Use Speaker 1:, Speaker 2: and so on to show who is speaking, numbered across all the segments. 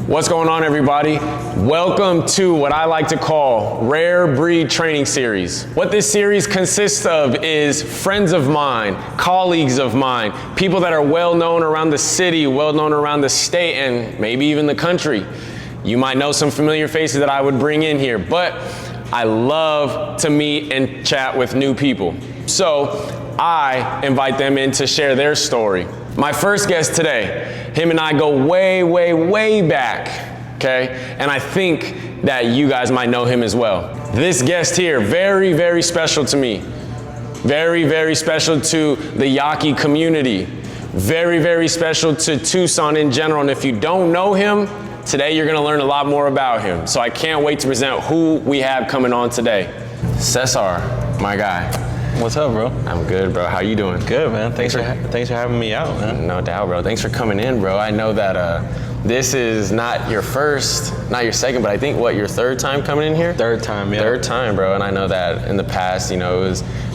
Speaker 1: What's going on, everybody? Welcome to what I like to call Rare Breed Training Series. What this series consists of is friends of mine, colleagues of mine, people that are well known around the city, well known around the state, and maybe even the country. You might know some familiar faces that I would bring in here, but I love to meet and chat with new people. So I invite them in to share their story. My first guest today, him and I go way, way, way back, okay? And I think that you guys might know him as well. This guest here, very, very special to me. Very, very special to the Yaqui community. Very, very special to Tucson in general. And if you don't know him, today you're gonna learn a lot more about him. So I can't wait to present who we have coming on today. Cesar, my guy.
Speaker 2: What's up, bro?
Speaker 1: I'm good, bro. How you doing?
Speaker 2: Good, man. Thanks for having me out, man.
Speaker 1: No doubt, bro. Thanks for coming in, bro. I know that this is not your first, not your second, but I think your third time coming in here?
Speaker 2: Third time, yeah.
Speaker 1: Third time, bro. And I know that in the past,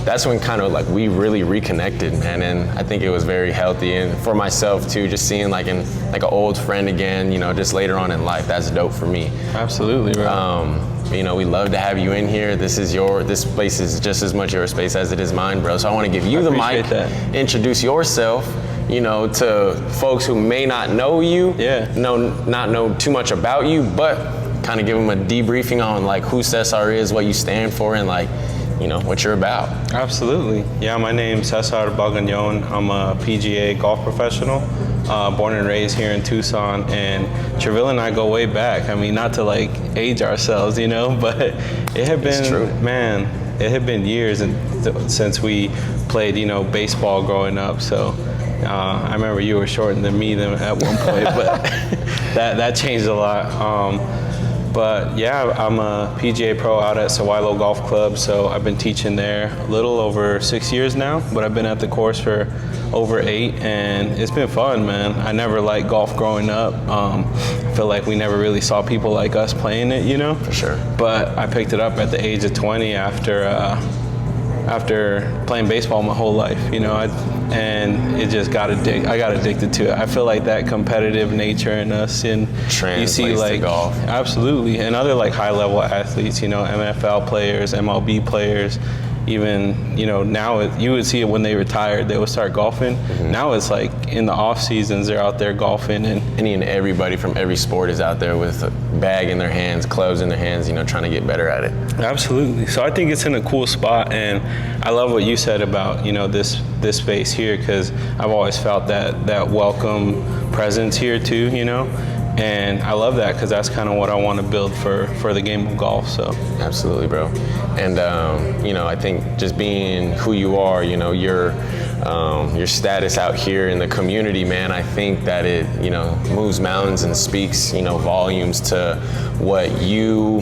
Speaker 1: that's when kind of like we really reconnected, man. And I think it was very healthy. And for myself too, just seeing like an old friend again, just later on in life, that's dope for me.
Speaker 2: Absolutely, bro.
Speaker 1: We love to have you in here. This place is just as much your space as it is mine, bro. So I want to give you the mic, introduce yourself, to folks who may not know you, not know too much about you, but kind of give them a debriefing on like who Cesar is, what you stand for, and like, what you're about.
Speaker 2: Absolutely. Yeah, my name's Cesar Balgañon. I'm a PGA golf professional, born and raised here in Tucson, and Treville and I go way back. I mean, not to like age ourselves, but it had been, man, it had been years since we played, baseball growing up. So I remember you were shorter than me at one point, but that changed a lot. But yeah, I'm a PGA pro out at Sawilo Golf Club, so I've been teaching there a little over 6 years now, but I've been at the course for over 8, and it's been fun, man. I never liked golf growing up. I feel like we never really saw people like us playing it,
Speaker 1: For sure.
Speaker 2: But I picked it up at the age of 20 after playing baseball my whole life, and it just got addicted. I got addicted to it. I feel like that competitive nature in us, and you see like
Speaker 1: golf.
Speaker 2: Absolutely, and other like high level athletes, MFL players, MLB players, even now you would see it when they retired, they would start golfing. Mm-hmm. Now it's like in the off seasons they're out there golfing, and
Speaker 1: any and everybody from every sport is out there with a bag in their hands, clubs in their hands, trying to get better at it.
Speaker 2: Absolutely. So I think it's in a cool spot, and I love what you said about this space here, because I've always felt that welcome presence here too, and I love that because that's kind of what I want to build for the game of golf. So
Speaker 1: absolutely, bro. And I think just being who you are, your status out here in the community, man, I think that it moves mountains and speaks volumes to what you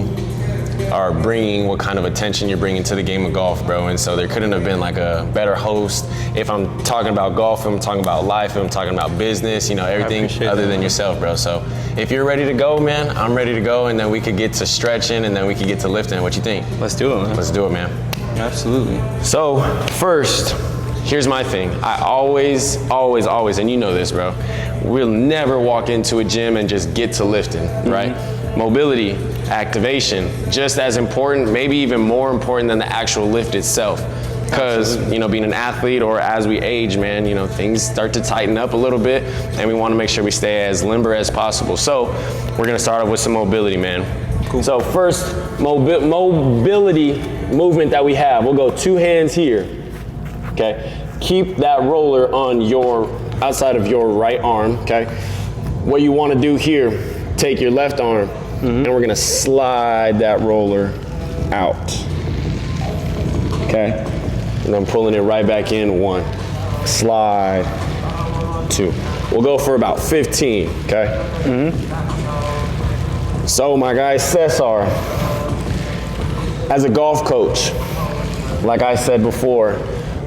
Speaker 1: are bringing, what kind of attention you're bringing to the game of golf, bro. And so there couldn't have been like a better host. If I'm talking about golf, if I'm talking about life, if I'm talking about business, everything other than yourself, bro. So if you're ready to go, man, I'm ready to go, and then we could get to stretching, and then we could get to lifting. What you think?
Speaker 2: Let's do it, man.
Speaker 1: Let's do it, man.
Speaker 2: Absolutely.
Speaker 1: So first, here's my thing. I always, and you know this, bro, we'll never walk into a gym and just get to lifting, right? Mobility, activation, just as important, maybe even more important than the actual lift itself. Because, being an athlete, or as we age, man, things start to tighten up a little bit, and we want to make sure we stay as limber as possible. So we're going to start off with some mobility, man. Cool. So first, mobility movement that we have, we'll go 2 hands here, okay? Keep that roller on outside of your right arm, okay? What you want to do here, take your left arm, and we're gonna slide that roller out, okay? And I'm pulling it right back in, 1, slide, 2. We'll go for about 15, okay? So my guy Cesar, as a golf coach, like I said before,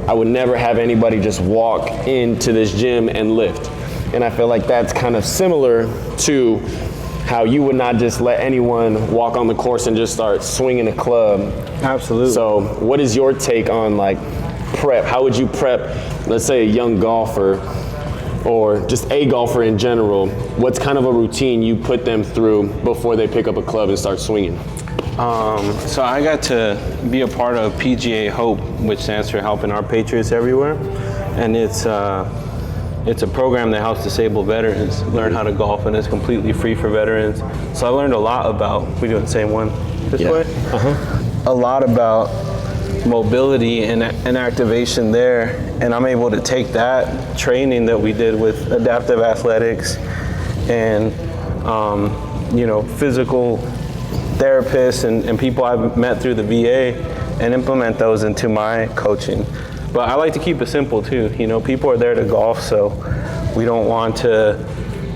Speaker 1: I would never have anybody just walk into this gym and lift. And I feel like that's kind of similar to how you would not just let anyone walk on the course and just start swinging a club.
Speaker 2: Absolutely.
Speaker 1: So what is your take on like prep? How would you prep, let's say, a young golfer or just a golfer in general, what's kind of a routine you put them through before they pick up a club and start swinging?
Speaker 2: So I got to be a part of PGA Hope, which stands for Helping Our Patriots Everywhere, and it's a program that helps disabled veterans learn how to golf, and it's completely free for veterans. So I learned a lot about, we doing the same one this way? A lot about mobility and activation there, and I'm able to take that training that we did with adaptive athletics and physical therapists and people I've met through the VA and implement those into my coaching. But I like to keep it simple too. People are there to golf, so we don't want to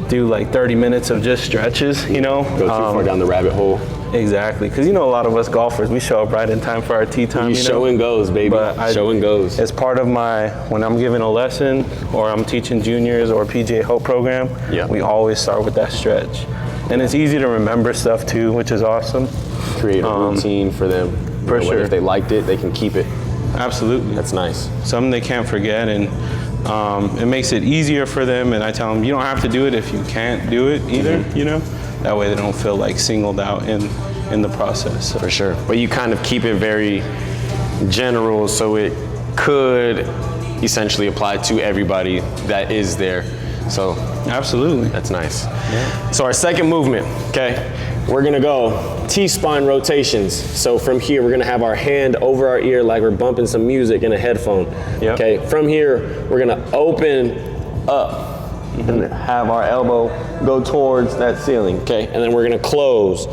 Speaker 2: do like 30 minutes of just stretches, Go
Speaker 1: too far down the rabbit hole.
Speaker 2: Exactly, because a lot of us golfers, we show up right in time for our tee time.
Speaker 1: Show and goes, baby. Show and goes.
Speaker 2: As part of when I'm giving a lesson or I'm teaching juniors or PGA Hope program, we always start with that stretch. And it's easy to remember stuff too, which is awesome.
Speaker 1: Create a routine for them.
Speaker 2: For sure.
Speaker 1: If they liked it, they can keep it.
Speaker 2: Absolutely.
Speaker 1: That's nice.
Speaker 2: Something they can't forget, and it makes it easier for them. And I tell them, you don't have to do it if you can't do it either, That way they don't feel like singled out in the process. So.
Speaker 1: For sure. But you kind of keep it very general, so it could essentially apply to everybody that is there. So
Speaker 2: absolutely.
Speaker 1: That's nice. Yeah. So our second movement, okay, we're gonna go T-spine rotations. So from here, we're gonna have our hand over our ear like we're bumping some music in a headphone.
Speaker 2: Yep.
Speaker 1: Okay, from here, we're gonna open up and have our elbow go towards that ceiling, okay? And then we're gonna close.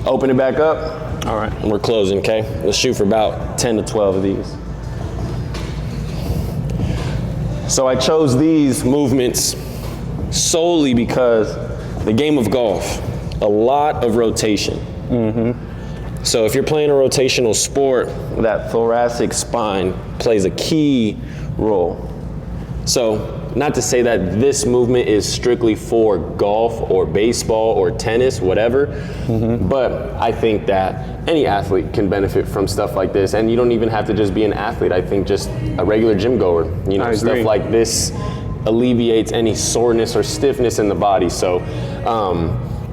Speaker 1: Open it back up.
Speaker 2: All right.
Speaker 1: And we're closing, okay? We'll shoot for about 10 to 12 of these. So I chose these movements solely because the game of golf, a lot of rotation. So if you're playing a rotational sport, that thoracic spine plays a key role. So not to say that this movement is strictly for golf or baseball or tennis, whatever, but I think that any athlete can benefit from stuff like this. And you don't even have to just be an athlete. I think just a regular gym goer, stuff like this alleviates any soreness or stiffness in the body. So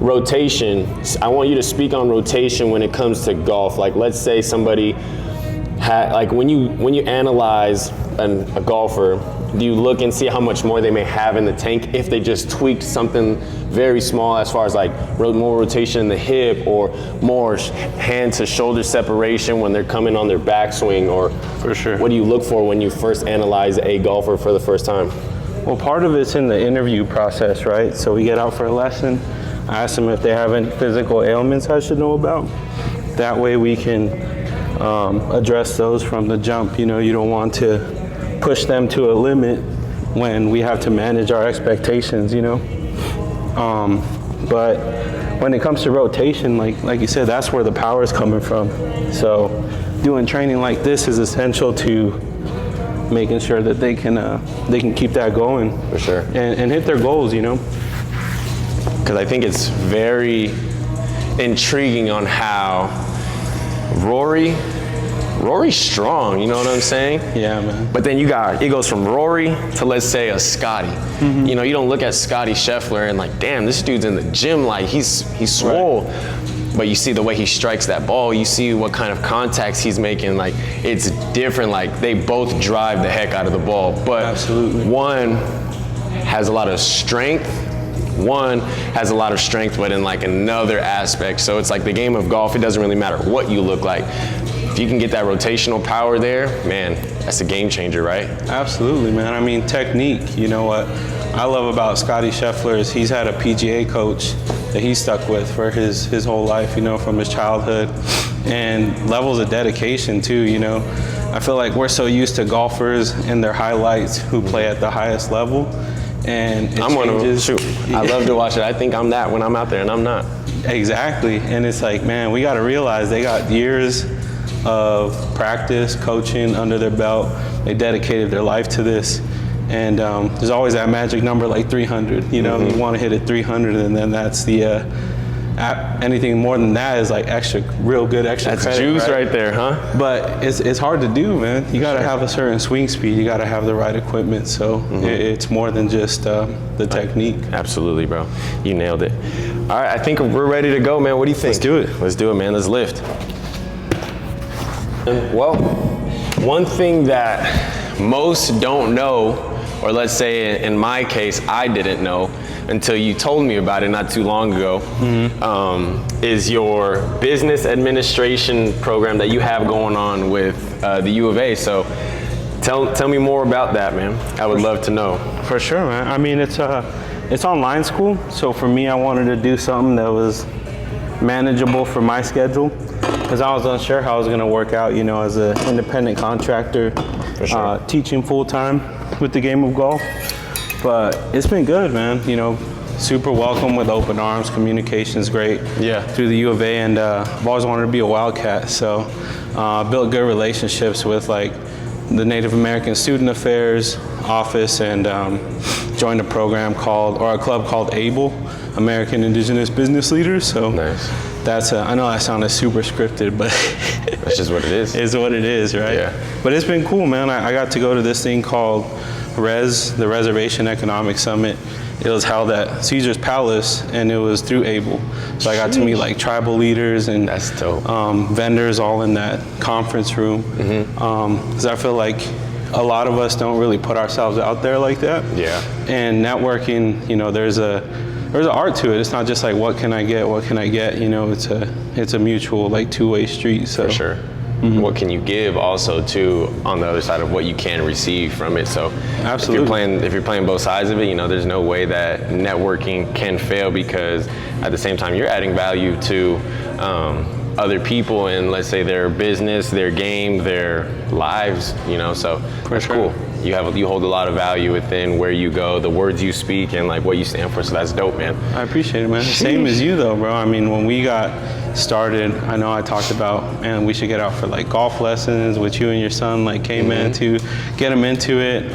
Speaker 1: rotation, I want you to speak on rotation when it comes to golf. Like let's say somebody when you analyze a golfer, do you look and see how much more they may have in the tank if they just tweaked something very small as far as like more rotation in the hip or more hand to shoulder separation when they're coming on their backswing? Or
Speaker 2: for sure,
Speaker 1: what do you look for when you first analyze a golfer for the first time?
Speaker 2: Well, part of it's in the interview process, right? So we get out for a lesson, I ask them if they have any physical ailments I should know about. That way we can address those from the jump. You don't want to push them to a limit when we have to manage our expectations, but when it comes to rotation, like you said, that's where the power is coming from. So doing training like this is essential to making sure that they can keep that going.
Speaker 1: For sure.
Speaker 2: And hit their goals,
Speaker 1: Because I think it's very intriguing on how Rory's strong, you know what I'm saying?
Speaker 2: Yeah, man.
Speaker 1: But then it goes from Rory to, let's say, a Scotty. You don't look at Scotty Scheffler and like, damn, this dude's in the gym, like he's swole. Right. But you see the way he strikes that ball, you see what kind of contacts he's making, like it's different. Like they both drive the heck out of the ball. But
Speaker 2: absolutely,
Speaker 1: one has a lot of strength, but in like another aspect. So it's like the game of golf, it doesn't really matter what you look like. If you can get that rotational power there, man, that's a game changer, right?
Speaker 2: Absolutely, man. I mean, technique. What I love about Scotty Scheffler is he's had a PGA coach that he stuck with for his whole life, from his childhood, and levels of dedication too. I feel like we're so used to golfers and their highlights who play at the highest level, and
Speaker 1: I'm one of them. Shoot, I love to watch it. I think I'm that when I'm out there, and I'm not.
Speaker 2: Exactly, and it's like, man, we got to realize they got years of practice, coaching under their belt. They dedicated their life to this. And there's always that magic number like 300, you want to hit it 300, and then that's the anything more than that is like real good extra
Speaker 1: That's
Speaker 2: credit,
Speaker 1: juice right there, huh?
Speaker 2: But it's hard to do, man. You got to have a certain swing speed. You got to have the right equipment. So it's more than just the technique.
Speaker 1: Absolutely, bro. You nailed it. All right, I think we're ready to go, man. What do you think?
Speaker 2: Let's do it.
Speaker 1: Let's do it, man. Let's lift. Well, one thing that most don't know, or let's say in my case, I didn't know until you told me about it not too long ago, is your business administration program that you have going on with the U of A. So tell me more about that, man. I would love to know.
Speaker 2: For sure, man. I mean, it's online school. So for me, I wanted to do something that was manageable for my schedule, because I was unsure how I was going to work out, you know, as an independent contractor, teaching full time with the game of golf. But it's been good, man. You know, super welcome with open arms. Communication's great.
Speaker 1: Yeah.
Speaker 2: Through the U of A, and I've always wanted to be a Wildcat. So built good relationships with like the Native American Student Affairs office, and joined a program a club called ABLE, American Indigenous Business Leaders. So
Speaker 1: nice.
Speaker 2: That's I know that sounded super scripted, but
Speaker 1: that's just what it is.
Speaker 2: It's what it is, right?
Speaker 1: Yeah.
Speaker 2: But it's been cool, man. I got to go to this thing called the Reservation Economic Summit. It was held at Caesar's Palace, and it was through ABLE. So I got to meet like tribal leaders and
Speaker 1: that's dope.
Speaker 2: Vendors all in that conference room. Because I feel like a lot of us don't really put ourselves out there like that.
Speaker 1: Yeah.
Speaker 2: And networking, you know, there's an art to it. It's not just like what can I get, you know, it's a mutual like two-way street. So
Speaker 1: for sure. What can you give also too on the other side of what you can receive from it? So
Speaker 2: absolutely,
Speaker 1: if you're playing both sides of it, you know, there's no way that networking can fail, because at the same time you're adding value to other people and, let's say, their business, their game, their lives, you know, so that's cool. You hold a lot of value within where you go, the words you speak, and like what you stand for. So that's dope, man.
Speaker 2: I appreciate it, man. Same as you though, bro. I mean, when we got started, I know I talked about, man, we should get out for like golf lessons, which you and your son like came in to get them into it.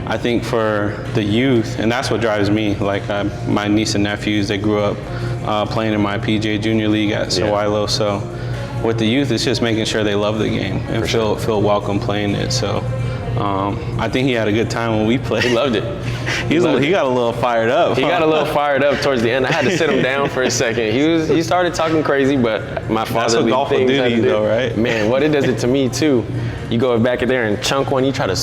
Speaker 2: I think for the youth, and that's what drives me, like my niece and nephews, they grew up playing in my PGA Junior League at Sawilo. So with the youth, it's just making sure they love the game and feel welcome playing it. So I think he had a good time when we played.
Speaker 1: He loved it.
Speaker 2: He got a little fired up.
Speaker 1: He got a little fired up towards the end. I had to sit him down for a second. He started talking crazy, but my fatherly
Speaker 2: That's what golf will do to you, though, right?
Speaker 1: Man, what it does it to me too. You go back in there and chunk one. You try to,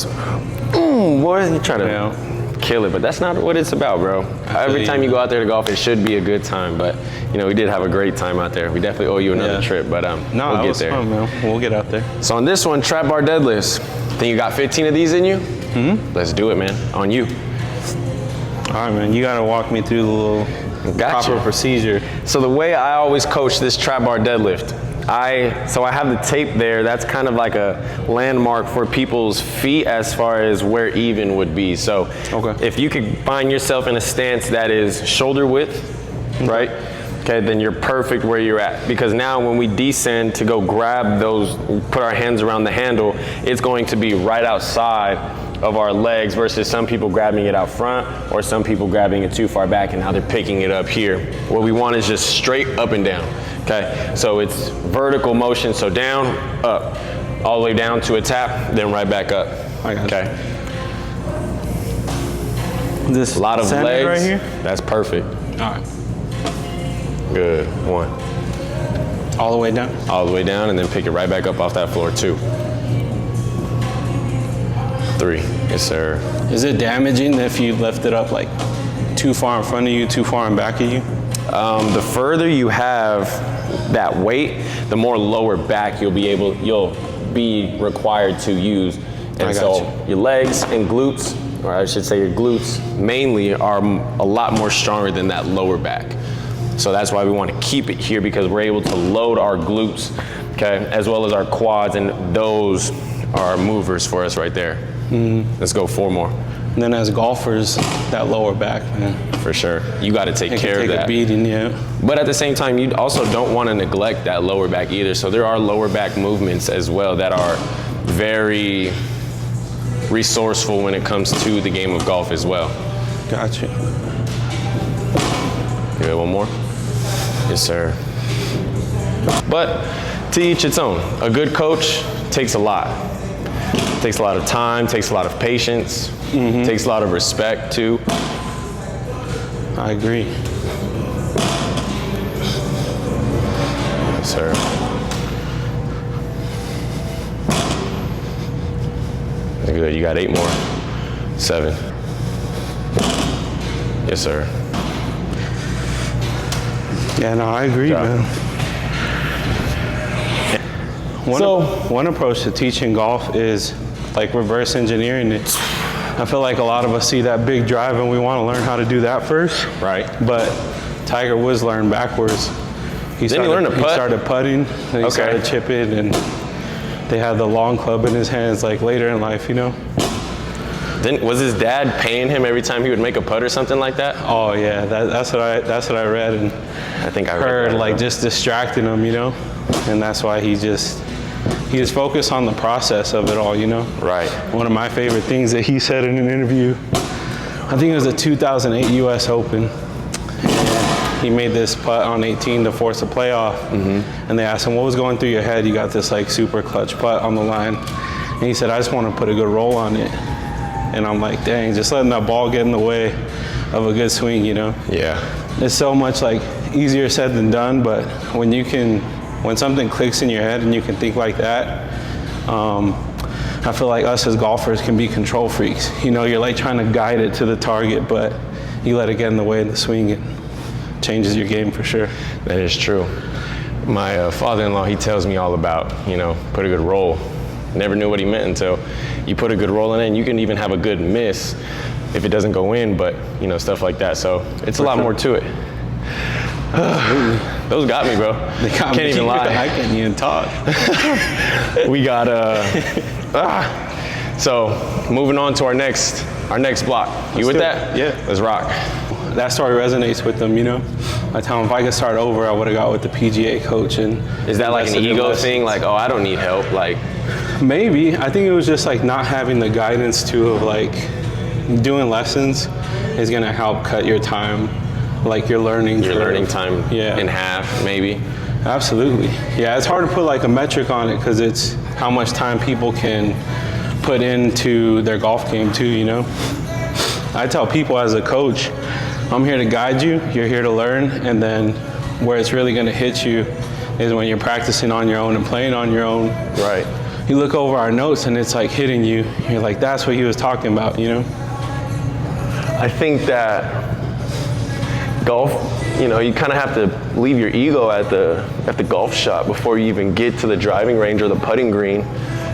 Speaker 1: boy, you try to kill it. But that's not what it's about, bro. Every time you go out there to golf, it should be a good time. But you know, we did have a great time out there. We definitely owe you another trip. But
Speaker 2: no,
Speaker 1: we'll get there.
Speaker 2: Fun, man. We'll get out there.
Speaker 1: So on this one, trap bar deadlifts. Think you got 15 of these in you? Let's do it, man. On you.
Speaker 2: All right, man. You gotta walk me through the little proper procedure.
Speaker 1: So the way I always coach this trap bar deadlift, I have the tape there. That's kind of like a landmark for people's feet as far as where even would be. So if you could find yourself in a stance that is shoulder width, right? Okay, then you're perfect where you're at. Because now when we descend to go grab those, put our hands around the handle, it's going to be right outside of our legs versus some people grabbing it out front or some people grabbing it too far back and now they're picking it up here. What we want is just straight up and down. Okay, so it's vertical motion, so down, up, all the way down to a tap, then right back up. Okay.
Speaker 2: This
Speaker 1: a lot of legs
Speaker 2: right here?
Speaker 1: That's perfect.
Speaker 2: All right.
Speaker 1: Good. One.
Speaker 2: All the way down?
Speaker 1: All the way down, and then pick it right back up off that floor. 2. 3. Yes, sir.
Speaker 2: Is it damaging if you lift it up like too far in front of you, too far in back of you?
Speaker 1: The further you have that weight, the more lower back you'll be required to use. And so your legs and glutes, or I should say your glutes mainly, are a lot more stronger than that lower back. So that's why we want to keep it here, because we're able to load our glutes, okay, as well as our quads, and those are movers for us right there. Let's go 4 more.
Speaker 2: And then as golfers, that lower back, man.
Speaker 1: For sure. You got to take care of that.
Speaker 2: Take a beating, yeah.
Speaker 1: But at the same time, you also don't want to neglect that lower back either. So there are lower back movements as well that are very resourceful when it comes to the game of golf as well.
Speaker 2: Gotcha.
Speaker 1: Good, 1 more. Yes, sir. But to each its own. A good coach takes a lot. Takes a lot of time, takes a lot of patience, takes a lot of respect too.
Speaker 2: I agree.
Speaker 1: Yes, sir. Good, you got 8 more. 7. Yes, sir.
Speaker 2: Yeah, no, I agree, man. One approach to teaching golf is like reverse engineering it. I feel like a lot of us see that big drive and we want to learn how to do that first.
Speaker 1: Right.
Speaker 2: But Tiger Woods learned backwards. He started putting, and he started chipping, and they had the long club in his hands like later in life, you know?
Speaker 1: Was his dad paying him every time he would make a putt or something like that?
Speaker 2: Oh yeah, that's what I read, and
Speaker 1: I think I
Speaker 2: heard like just distracting him, you know? And that's why he was focused on the process of it all, you know?
Speaker 1: Right.
Speaker 2: One of my favorite things that he said in an interview, I think it was the 2008 US Open. He made this putt on 18 to force a playoff. And they asked him, what was going through your head? You got this like super clutch putt on the line. And he said, I just want to put a good roll on it. And I'm like, dang, just letting that ball get in the way of a good swing, you know?
Speaker 1: Yeah.
Speaker 2: It's so much like easier said than done, but when something clicks in your head and you can think like that, I feel like us as golfers can be control freaks. You know, you're like trying to guide it to the target, but you let it get in the way of the swing, it changes your game for sure.
Speaker 1: That is true. My father-in-law, he tells me all about, put a good roll. Never knew what he meant until you put a good roll in it, and you can even have a good miss if it doesn't go in, but stuff like that. So it's a lot more to it. Those got me, bro.
Speaker 2: They got
Speaker 1: Can't even lie.
Speaker 2: I can't even talk.
Speaker 1: We got So moving on to our next block. You with that?
Speaker 2: Yeah.
Speaker 1: Let's rock.
Speaker 2: That story resonates with them, I tell them if I could start over, I would have got with the PGA coach. And
Speaker 1: is that like an ego thing? Like, oh, I don't need help. Like,
Speaker 2: maybe. I think it was just like not having the guidance too of like doing lessons is gonna help cut your time, like your learning
Speaker 1: time in half, maybe.
Speaker 2: Absolutely. Yeah, it's hard to put like a metric on it because it's how much time people can put into their golf game too, I tell people as a coach, I'm here to guide you, you're here to learn, and then where it's really gonna hit you is when you're practicing on your own and playing on your own.
Speaker 1: Right.
Speaker 2: You look over our notes and it's like hitting you. You're like, that's what he was talking about,
Speaker 1: I think that golf, you kind of have to leave your ego at the golf shop before you even get to the driving range or the putting green.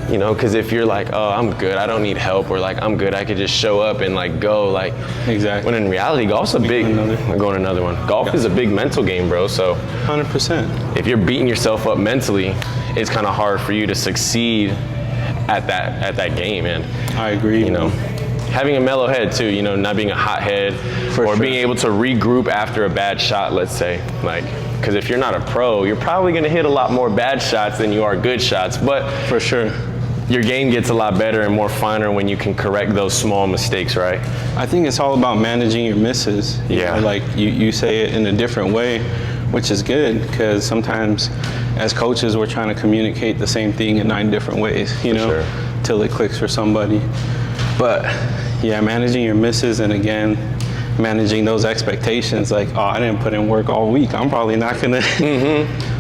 Speaker 1: Because if you're like, oh, I'm good, I don't need help, or like, I'm good, I could just show up and like go, like.
Speaker 2: Exactly.
Speaker 1: When in reality, golf's a big, I'm going another one. Golf is a big mental game, bro, so.
Speaker 2: 100%.
Speaker 1: If you're beating yourself up mentally, it's kind of hard for you to succeed at that game, and.
Speaker 2: I agree.
Speaker 1: Having a mellow head too, not being a hot head, being able to regroup after a bad shot, let's say, like. Because if you're not a pro, you're probably going to hit a lot more bad shots than you are good shots, but.
Speaker 2: For sure.
Speaker 1: Your game gets a lot better and more finer when you can correct those small mistakes, right?
Speaker 2: I think it's all about managing your misses. Like you say it in a different way, which is good because sometimes as coaches we're trying to communicate the same thing in 9 different ways, till it clicks for somebody. But yeah, managing your misses, and again, managing those expectations, like, oh, I didn't put in work all week, I'm probably not gonna.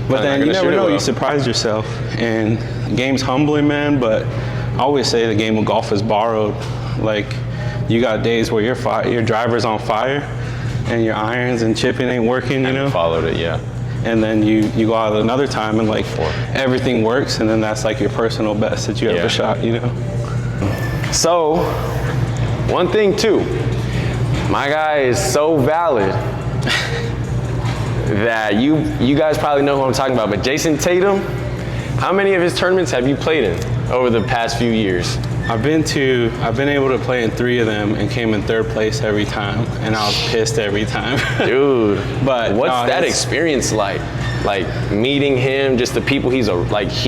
Speaker 2: But then you never know, you surprise yourself. And the game's humbling, man, but I always say the game of golf is borrowed. Like, you got days where your driver's on fire and your irons and chipping ain't working,
Speaker 1: I followed it, yeah.
Speaker 2: And then you go out another time and like everything works, and then that's like your personal best that you ever shot,
Speaker 1: So, one thing too, my guy is so valid that you guys probably know who I'm talking about, but Jason Tatum, how many of his tournaments have you played in over the past few years?
Speaker 2: I've been able to play in 3 of them and came in 3rd place every time, and I was pissed every time.
Speaker 1: Dude, but what's that experience like? Like meeting him, just the people he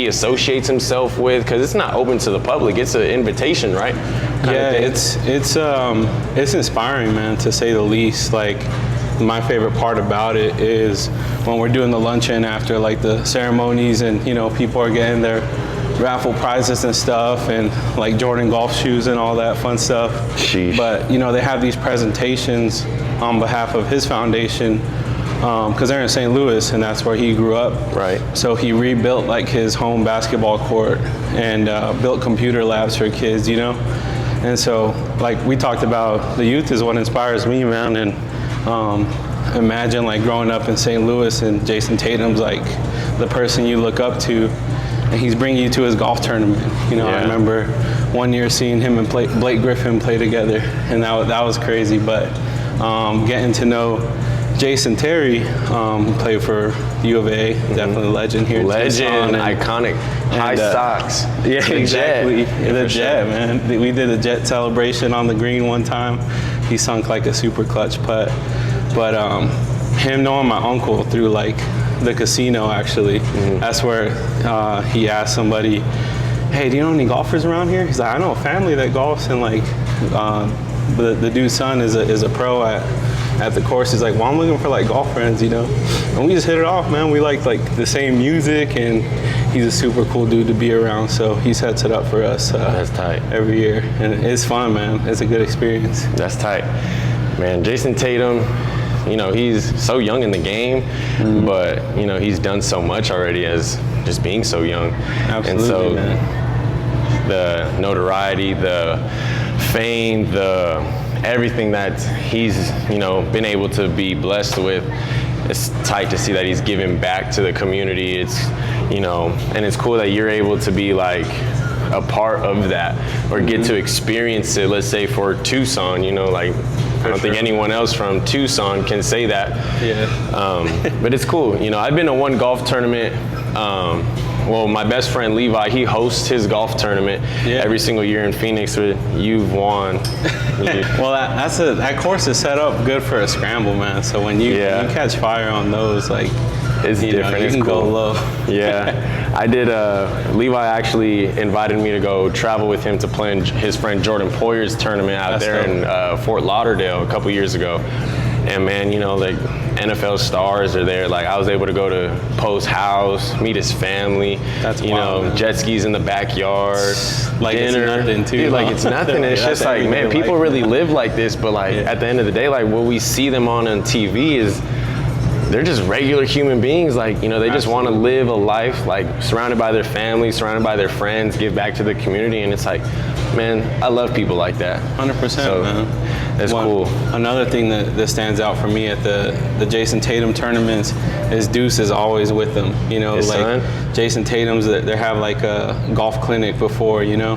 Speaker 1: associates himself with, because it's not open to the public, it's an invitation, right?
Speaker 2: Yeah, it's inspiring, man, to say the least. Like, my favorite part about it is when we're doing the luncheon after like the ceremonies, and you know, people are getting their raffle prizes and stuff, and like Jordan golf shoes and all that fun stuff.
Speaker 1: Sheesh.
Speaker 2: But you know, they have these presentations on behalf of his foundation, because they're in St. Louis, and that's where he grew up.
Speaker 1: Right.
Speaker 2: So he rebuilt like his home basketball court and built computer labs for kids, you know. And so, like we talked about, the youth is what inspires me, man. And imagine like growing up in St. Louis and Jason Tatum's like the person you look up to, and he's bringing you to his golf tournament. You know, I remember one year seeing him and Blake Griffin play together, and that was crazy. But getting to know Jason Terry, who played for U of A, definitely a legend here.
Speaker 1: Legend, iconic, high socks.
Speaker 2: Yeah, exactly. The Jet,
Speaker 1: sure.
Speaker 2: man. We did a Jet celebration on the green one time. He sunk like a super clutch putt. But him knowing my uncle through like the casino, actually, that's where he asked somebody, hey, do you know any golfers around here? He's like, I know a family that golfs, and like the dude's son is a pro at the course. He's like, well, I'm looking for like golf friends, you know. And we just hit it off, man. We like the same music, and he's a super cool dude to be around. So he sets it up for us.
Speaker 1: That's tight.
Speaker 2: Every year, and it's fun, man. It's a good experience.
Speaker 1: That's tight, man. Jason Tatum, you know, he's so young in the game, but you know, he's done so much already as just being so young.
Speaker 2: Absolutely,
Speaker 1: and so,
Speaker 2: man.
Speaker 1: The notoriety, the fame, everything that he's, you know, been able to be blessed with, it's tight to see that he's giving back to the community. It's, you know, and it's cool that you're able to be like a part of that, or get to experience it. Let's say for Tucson, you know, like I don't think anyone else from Tucson can say that.
Speaker 2: Yeah.
Speaker 1: But it's cool. You know, I've been to one golf tournament. Well, my best friend Levi, he hosts his golf tournament every single year in Phoenix. You've won.
Speaker 2: Well, that course is set up good for a scramble, man. So when you catch fire on those, like,
Speaker 1: it's different.
Speaker 2: You
Speaker 1: it's
Speaker 2: can
Speaker 1: cool.
Speaker 2: go low.
Speaker 1: Yeah, I did. Levi actually invited me to go travel with him to play in his friend Jordan Poyer's tournament out there in Fort Lauderdale a couple years ago. And man, you know, like NFL stars are there. Like I was able to go to Poe's house, meet his family.
Speaker 2: That's
Speaker 1: you
Speaker 2: wild,
Speaker 1: know,
Speaker 2: man.
Speaker 1: jet skis in the backyard,
Speaker 2: like
Speaker 1: dinner.
Speaker 2: It's nothing too.
Speaker 1: Dude, like it's nothing. It's just like, man, people really live like this. But like at the end of the day, like what we see them on TV is they're just regular human beings. Like, you know, they just want to live a life like surrounded by their family, surrounded by their friends, give back to the community. And it's like, man, I love people like that.
Speaker 2: 100%,
Speaker 1: so,
Speaker 2: man.
Speaker 1: That's cool.
Speaker 2: Another thing that stands out for me at the Jason Tatum tournaments is Deuce is always with them. You know,
Speaker 1: his
Speaker 2: like
Speaker 1: son?
Speaker 2: Jason Tatum's, they have like a golf clinic before, you know,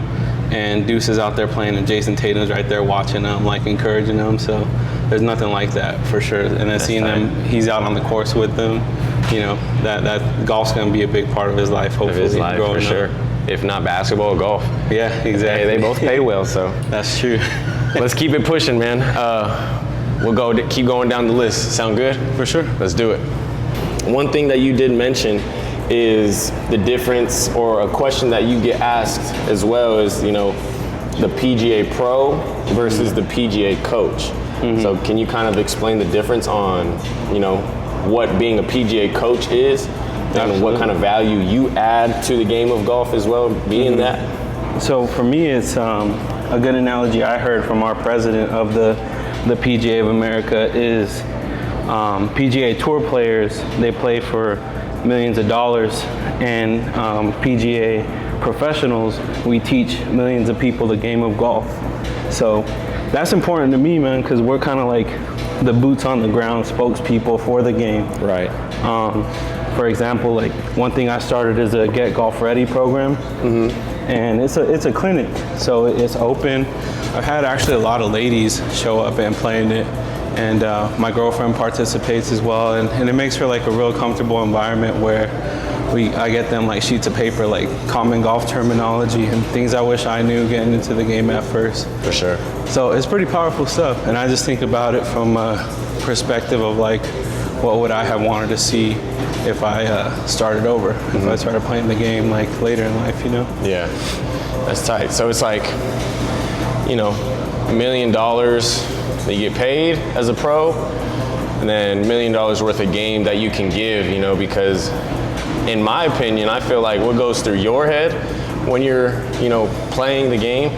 Speaker 2: and Deuce is out there playing, and Jason Tatum's right there watching them, like encouraging them. So there's nothing like that for sure. And then seeing them, he's out on the course with them. You know, that golf's gonna be a big part of his life. Hopefully,
Speaker 1: of his life,
Speaker 2: growing
Speaker 1: for sure.
Speaker 2: up.
Speaker 1: If not basketball, golf.
Speaker 2: Yeah, exactly.
Speaker 1: Hey, they both pay well, so
Speaker 2: that's true.
Speaker 1: Let's keep it pushing, man. We'll keep going down the list. Sound good?
Speaker 2: For sure.
Speaker 1: Let's do it. One thing that you did mention is the difference, or a question that you get asked as well, is, you know, the PGA Pro versus the PGA Coach. So can you kind of explain the difference on, you know, what being a PGA Coach is, and what kind of value you add to the game of golf as well, being that?
Speaker 2: So for me, it's a good analogy I heard from our president of the PGA of America is PGA Tour players, they play for millions of dollars, and PGA professionals, we teach millions of people the game of golf. So that's important to me, man, because we're kind of like the boots on the ground spokespeople for the game.
Speaker 1: Right.
Speaker 2: For example, like one thing I started is a Get Golf Ready program, and it's a clinic, so it's open. I've had actually a lot of ladies show up and play in it, and my girlfriend participates as well, and it makes for like a real comfortable environment where I get them like sheets of paper, like common golf terminology and things I wish I knew getting into the game at first.
Speaker 1: For sure.
Speaker 2: So it's pretty powerful stuff, and I just think about it from a perspective of like, what would I have wanted to see if I started over, if I started playing the game like later in life, you know?
Speaker 1: Yeah, that's tight. So it's like, you know, $1 million that you get paid as a pro, than $1 million worth of game that you can give, you know, because in my opinion, I feel like what goes through your head when you're, you know, playing the game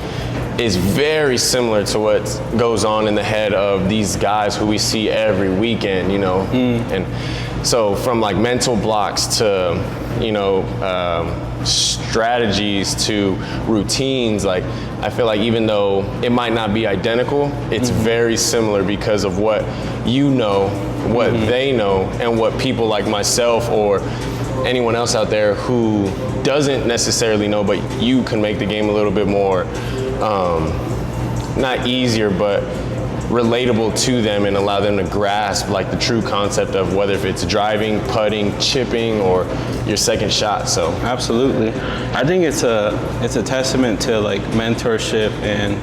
Speaker 1: is very similar to what goes on in the head of these guys who we see every weekend, you know. And so from like mental blocks to, you know, strategies to routines, like I feel like even though it might not be identical, it's very similar because of what you know, what they know, and what people like myself or anyone else out there who doesn't necessarily know, but you can make the game a little bit more, not easier, but relatable to them and allow them to grasp like the true concept of whether if it's driving, putting, chipping, or your second shot. So
Speaker 2: absolutely, I think it's a testament to like mentorship and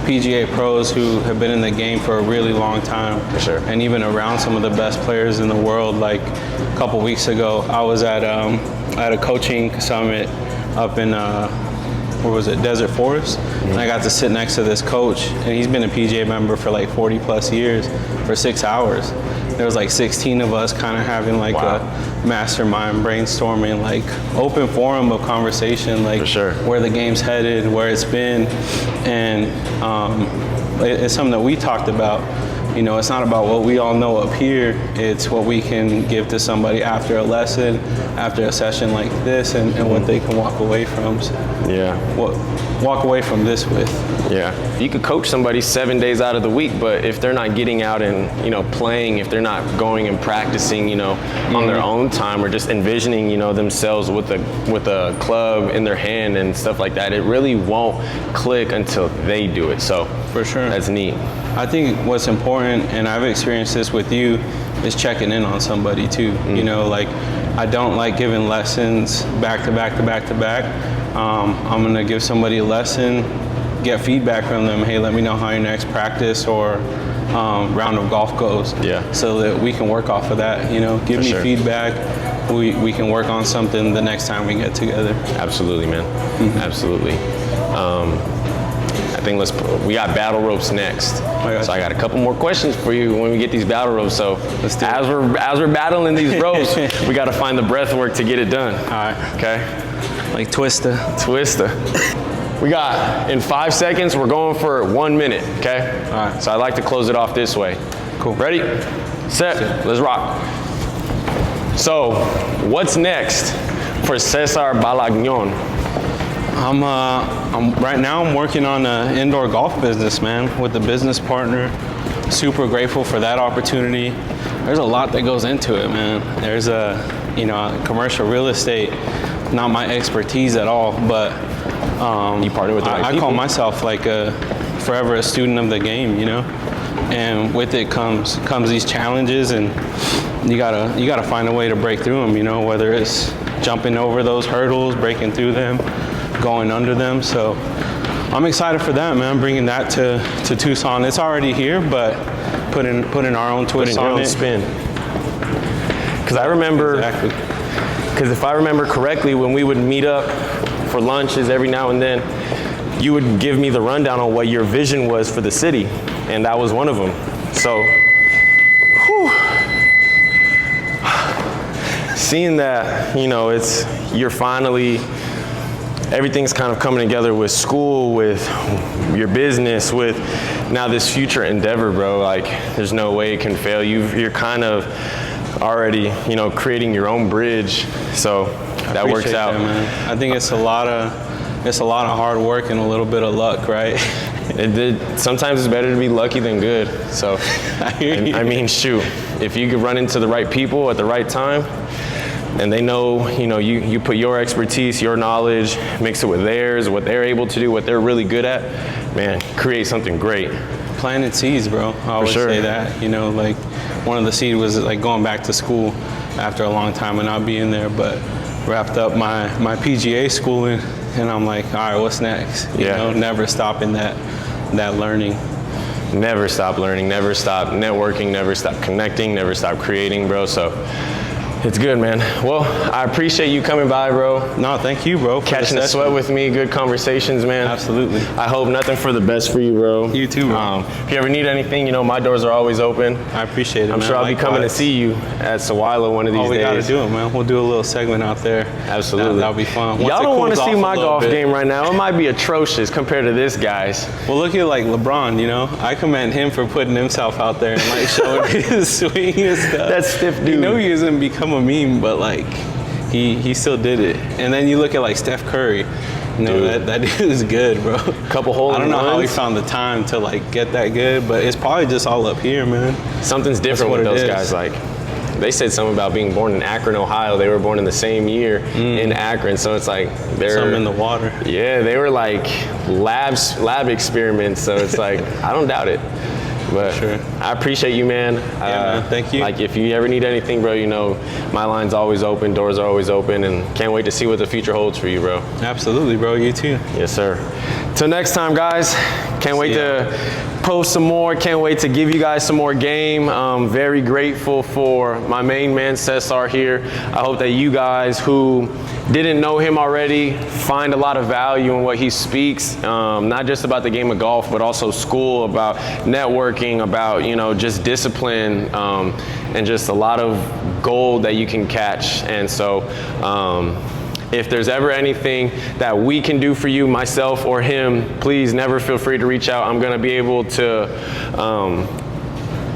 Speaker 2: PGA pros who have been in the game for a really long time.
Speaker 1: For sure. And
Speaker 2: even around some of the best players in the world. Like a couple weeks ago, I was at a coaching summit up in where was it, Desert Forest, and I got to sit next to this coach, and he's been a PGA member for like 40 plus years for 6 hours. There was like 16 of us kind of having like a mastermind brainstorming, like open forum of conversation, like
Speaker 1: for sure,
Speaker 2: where the game's headed, where it's been, and it's something that we talked about. You know, it's not about what we all know up here, it's what we can give to somebody after a lesson, after a session like this, and what they can walk away from. So, walk away from this with.
Speaker 1: Yeah, you could coach somebody 7 days out of the week, but if they're not getting out and, you know, playing, if they're not going and practicing, you know, on their own time, or just envisioning, you know, themselves with a club in their hand and stuff like that, it really won't click until they do it. So
Speaker 2: for sure,
Speaker 1: that's neat.
Speaker 2: I think what's important, and I've experienced this with you, is checking in on somebody too. You know, like I don't like giving lessons back to back to back to back. I'm gonna give somebody a lesson, get feedback from them. Hey, let me know how your next practice or round of golf goes.
Speaker 1: Yeah.
Speaker 2: So that we can work off of that. You know, give me feedback. We can work on something the next time we get together.
Speaker 1: Absolutely, man. Absolutely. I think we got battle ropes next. So I got a couple more questions for you when we get these battle ropes. So as we're battling these ropes, we got to find the breath work to get it done.
Speaker 2: All right.
Speaker 1: Okay.
Speaker 2: Like Twister.
Speaker 1: We got, in 5 seconds, we're going for 1 minute, okay?
Speaker 2: All right.
Speaker 1: So I'd like to close it off this way.
Speaker 2: Cool.
Speaker 1: Ready, set, let's rock. So, what's next for Cesar Balgañon?
Speaker 2: Right now I'm working on an indoor golf business, man, with a business partner. Super grateful for that opportunity. There's a lot that goes into it, man. There's commercial real estate, not my expertise at all, but
Speaker 1: you partner with the right
Speaker 2: I
Speaker 1: people.
Speaker 2: call myself like forever a student of the game, you know. And with it comes these challenges, and you gotta find a way to break through them, you know, whether it's jumping over those hurdles, breaking through them, going under them. So I'm excited for that, man. Bringing that to Tucson. It's already here, but putting our own twist on it.
Speaker 1: Putting your own spin. Because I remember, because if I remember correctly, when we would meet up for lunches every now and then, you would give me the rundown on what your vision was for the city, and that was one of them. So, seeing that, you know, you're finally, everything's kind of coming together with school, with your business, with now this future endeavor, bro. Like, there's no way it can fail. You're kind of already, you know, creating your own bridge. So that works out.
Speaker 2: That, man. I think it's a lot of hard work and a little bit of luck, right?
Speaker 1: Sometimes it's better to be lucky than good. So, I mean, shoot, if you could run into the right people at the right time, and they know, you know, you put your expertise, your knowledge, mix it with theirs, what they're able to do, what they're really good at, man, create something great.
Speaker 2: Planted seeds, bro. I always say that, you know, like one of the seeds was like going back to school after a long time and not being there, but wrapped up my PGA schooling, and I'm like, all right, what's next? You know, never stopping that learning.
Speaker 1: Never stop learning, never stop networking, never stop connecting, never stop creating, bro. So It's good, man. Well, I appreciate you coming by, bro.
Speaker 2: No, thank you, bro.
Speaker 1: Catching the sweat with me. Good conversations, man.
Speaker 2: Absolutely.
Speaker 1: I hope nothing for the best for you, bro.
Speaker 2: You too, bro.
Speaker 1: If you ever need anything, you know, my doors are always open.
Speaker 2: I appreciate it,
Speaker 1: I'm
Speaker 2: man.
Speaker 1: sure I'll be coming to
Speaker 2: Likewise.
Speaker 1: see you at Sawilo one of these days.
Speaker 2: Oh, we gotta do it, man. We'll do a little segment out there.
Speaker 1: Absolutely.
Speaker 2: That'll be fun. Once
Speaker 1: Y'all
Speaker 2: it
Speaker 1: don't want to
Speaker 2: cools
Speaker 1: see
Speaker 2: off a
Speaker 1: my
Speaker 2: little
Speaker 1: golf
Speaker 2: bit.
Speaker 1: game right now. It might be atrocious compared to this guy's.
Speaker 2: Well, look at like LeBron, you know. I commend him for putting himself out there and like showing his swing and stuff.
Speaker 1: That stiff dude.
Speaker 2: You know he hasn't become a meme, but like he still did it. And then you look at like Steph Curry. You know, that dude is good, bro.
Speaker 1: Couple holes.
Speaker 2: I don't know how he
Speaker 1: ones.
Speaker 2: found the time to like get that good, but it's probably just all up here, man.
Speaker 1: Something's different
Speaker 2: That's
Speaker 1: with
Speaker 2: what it
Speaker 1: those
Speaker 2: is.
Speaker 1: guys. Like, they said something about being born in Akron, Ohio. They were born in the same year in Akron, so it's like they're
Speaker 2: Something in the water.
Speaker 1: Yeah, they were like lab experiments. So it's like I don't doubt it. But
Speaker 2: Sure.
Speaker 1: I appreciate you, man.
Speaker 2: man. Thank you.
Speaker 1: Like, if you ever need anything, bro, you know, my line's always open, doors are always open, and can't wait to see what the future holds for you, bro.
Speaker 2: Absolutely, bro. You too.
Speaker 1: Yes, sir. Till next time, guys. Can't wait
Speaker 2: See ya.
Speaker 1: to post some more. Can't wait to give you guys some more game. Very grateful for my main man, Cesar, here. I hope that you guys who didn't know him already find a lot of value in what he speaks, not just about the game of golf, but also school, about networking, about, you know, just discipline, and just a lot of gold that you can catch. And so, if there's ever anything that we can do for you, myself or him, please never feel free to reach out. I'm gonna be able to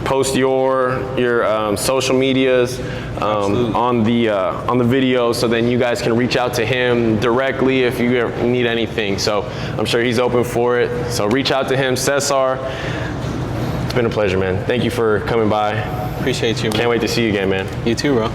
Speaker 1: post your social medias on the video, so then you guys can reach out to him directly if you ever need anything. So I'm sure he's open for it. So reach out to him, Cesar. It's been a pleasure, man. Thank you for coming by.
Speaker 2: Appreciate you, man.
Speaker 1: Can't wait to see you again, man.
Speaker 2: You too, bro.